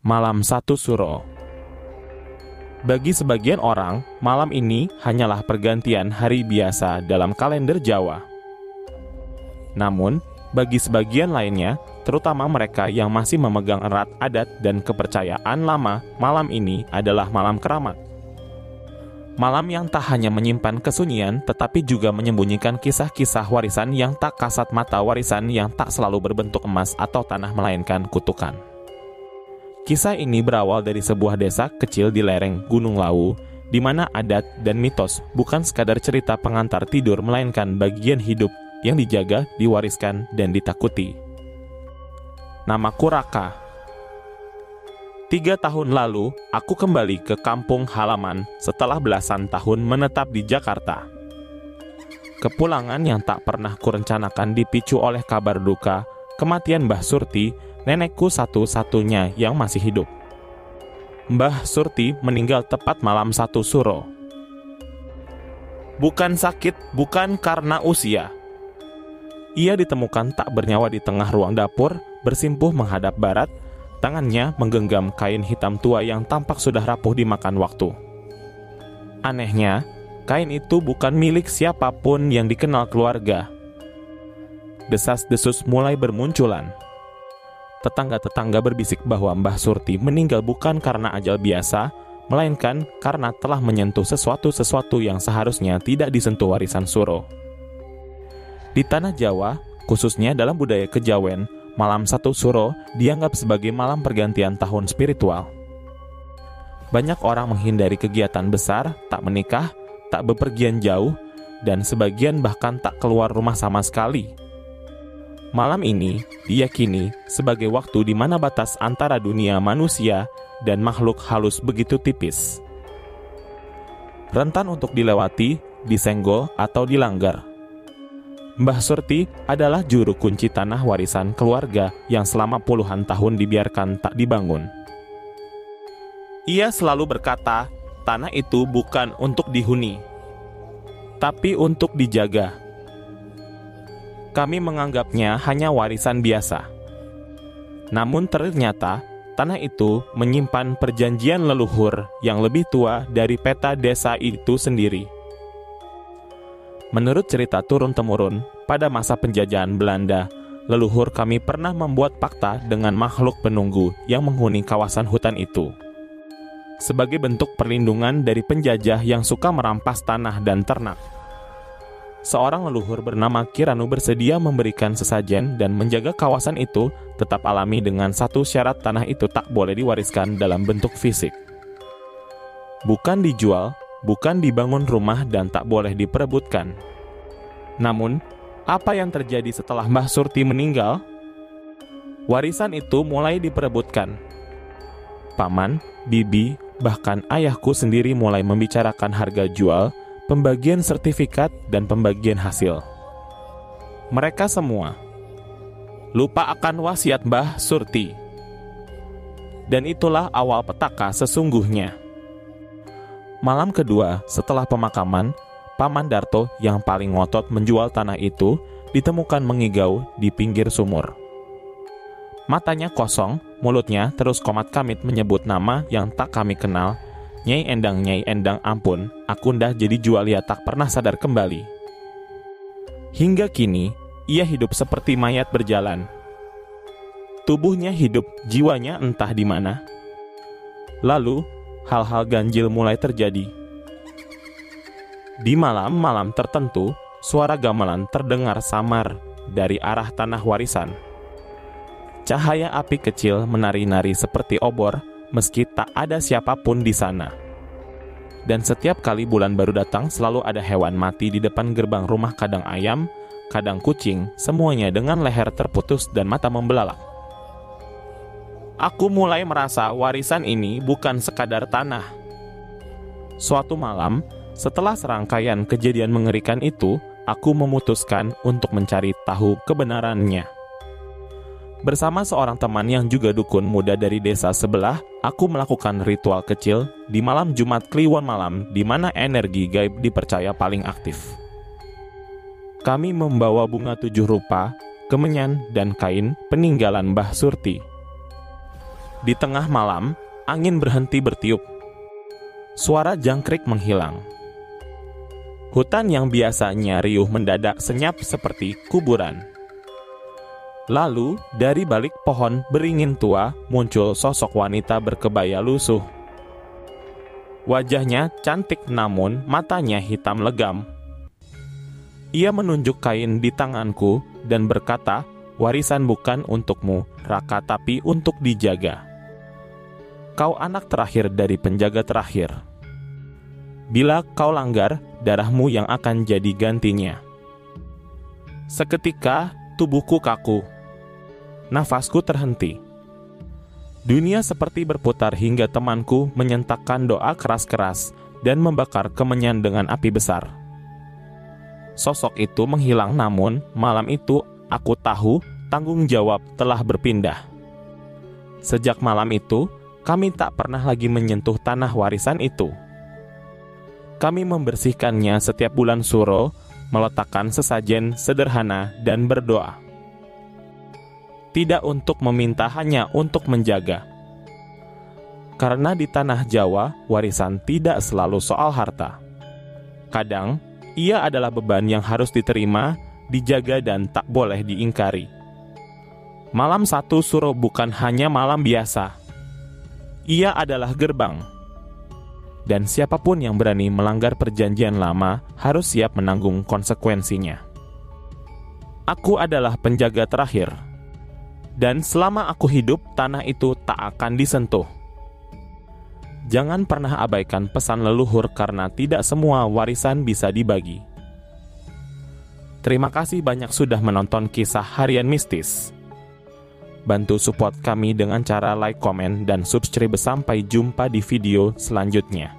Malam Satu Suro. Bagi sebagian orang, malam ini hanyalah pergantian hari biasa dalam kalender Jawa. Namun, bagi sebagian lainnya, terutama mereka yang masih memegang erat adat dan kepercayaan lama, malam ini adalah malam keramat. Malam yang tak hanya menyimpan kesunyian, tetapi juga menyembunyikan kisah-kisah warisan yang tak kasat mata, warisan yang tak selalu berbentuk emas atau tanah melainkan kutukan. Kisah ini berawal dari sebuah desa kecil di lereng Gunung Lawu, di mana adat dan mitos bukan sekadar cerita pengantar tidur, melainkan bagian hidup yang dijaga, diwariskan, dan ditakuti. Namaku Raka. 3 tahun lalu, aku kembali ke kampung halaman setelah belasan tahun menetap di Jakarta. Kepulangan yang tak pernah kurencanakan dipicu oleh kabar duka kematian Mbah Surti, nenekku satu-satunya yang masih hidup. Mbah Surti meninggal tepat malam Satu Suro. Bukan sakit, bukan karena usia. Ia ditemukan tak bernyawa di tengah ruang dapur, bersimpuh menghadap barat, tangannya menggenggam kain hitam tua yang tampak sudah rapuh dimakan waktu. Anehnya, kain itu bukan milik siapapun yang dikenal keluarga. Desas-desus mulai bermunculan. Tetangga-tetangga berbisik bahwa Mbah Surti meninggal bukan karena ajal biasa, melainkan karena telah menyentuh sesuatu yang seharusnya tidak disentuh warisan Suro. Di tanah Jawa, khususnya dalam budaya Kejawen, malam Satu Suro dianggap sebagai malam pergantian tahun spiritual. Banyak orang menghindari kegiatan besar, tak menikah, tak bepergian jauh, dan sebagian bahkan tak keluar rumah sama sekali. Malam ini diyakini sebagai waktu di mana batas antara dunia manusia dan makhluk halus begitu tipis. Rentan untuk dilewati, disenggol, atau dilanggar. Mbah Surti adalah juru kunci tanah warisan keluarga yang selama puluhan tahun dibiarkan tak dibangun. Ia selalu berkata, tanah itu bukan untuk dihuni, tapi untuk dijaga. Kami menganggapnya hanya warisan biasa. Namun ternyata, tanah itu menyimpan perjanjian leluhur yang lebih tua dari peta desa itu sendiri. Menurut cerita turun-temurun, pada masa penjajahan Belanda, leluhur kami pernah membuat fakta dengan makhluk penunggu yang menghuni kawasan hutan itu. Sebagai bentuk perlindungan dari penjajah yang suka merampas tanah dan ternak. Seorang leluhur bernama Kiranu bersedia memberikan sesajen dan menjaga kawasan itu tetap alami dengan satu syarat: tanah itu tak boleh diwariskan dalam bentuk fisik. Bukan dijual, bukan dibangun rumah, dan tak boleh diperebutkan. Namun, apa yang terjadi setelah Mbah Surti meninggal? Warisan itu mulai diperebutkan. Paman, bibi, bahkan ayahku sendiri mulai membicarakan harga jual, pembagian sertifikat, dan pembagian hasil. Mereka semua lupa akan wasiat Mbah Surti. Dan itulah awal petaka sesungguhnya. Malam kedua setelah pemakaman, Paman Darto yang paling ngotot menjual tanah itu ditemukan mengigau di pinggir sumur. Matanya kosong, mulutnya terus komat-kamit menyebut nama yang tak kami kenal. Nyai Endang, ampun, aku ndah jadi jualia tak pernah sadar kembali. Hingga kini, ia hidup seperti mayat berjalan. Tubuhnya hidup, jiwanya entah di mana. Lalu, hal-hal ganjil mulai terjadi. Di malam-malam tertentu, suara gamelan terdengar samar dari arah tanah warisan. Cahaya api kecil menari-nari seperti obor, meski tak ada siapapun di sana. Dan setiap kali bulan baru datang, selalu ada hewan mati di depan gerbang rumah, kadang ayam, kadang kucing, semuanya dengan leher terputus dan mata membelalak. Aku mulai merasa warisan ini bukan sekadar tanah. Suatu malam, setelah serangkaian kejadian mengerikan itu, aku memutuskan untuk mencari tahu kebenarannya. Bersama seorang teman yang juga dukun muda dari desa sebelah, aku melakukan ritual kecil di malam Jumat Kliwon malam, di mana energi gaib dipercaya paling aktif. Kami membawa bunga 7 rupa, kemenyan, dan kain peninggalan Mbah Surti. Di tengah malam, angin berhenti bertiup. Suara jangkrik menghilang. Hutan yang biasanya riuh mendadak senyap seperti kuburan. Lalu, dari balik pohon beringin tua muncul sosok wanita berkebaya lusuh. Wajahnya cantik namun matanya hitam legam. Ia menunjuk kain di tanganku dan berkata, "Warisan bukan untukmu, Raka, tapi untuk dijaga. Kau anak terakhir dari penjaga terakhir. Bila kau langgar, darahmu yang akan jadi gantinya." Seketika, tubuhku kaku. Nafasku terhenti. Dunia seperti berputar hingga temanku menyentakkan doa keras-keras dan membakar kemenyan dengan api besar. Sosok itu menghilang, namun malam itu aku tahu tanggung jawab telah berpindah. Sejak malam itu, kami tak pernah lagi menyentuh tanah warisan itu. Kami membersihkannya setiap bulan suro, meletakkan sesajen sederhana dan berdoa. Tidak untuk meminta, hanya untuk menjaga. Karena di tanah Jawa, warisan tidak selalu soal harta. Kadang, ia adalah beban yang harus diterima, dijaga dan tak boleh diingkari. Malam satu suro bukan hanya malam biasa. Ia adalah gerbang. Dan siapapun yang berani melanggar perjanjian lama harus siap menanggung konsekuensinya. Aku adalah penjaga terakhir. Dan selama aku hidup, tanah itu tak akan disentuh. Jangan pernah abaikan pesan leluhur karena tidak semua warisan bisa dibagi. Terima kasih banyak sudah menonton kisah harian mistis. Bantu support kami dengan cara like, komen, dan subscribe. Sampai jumpa di video selanjutnya.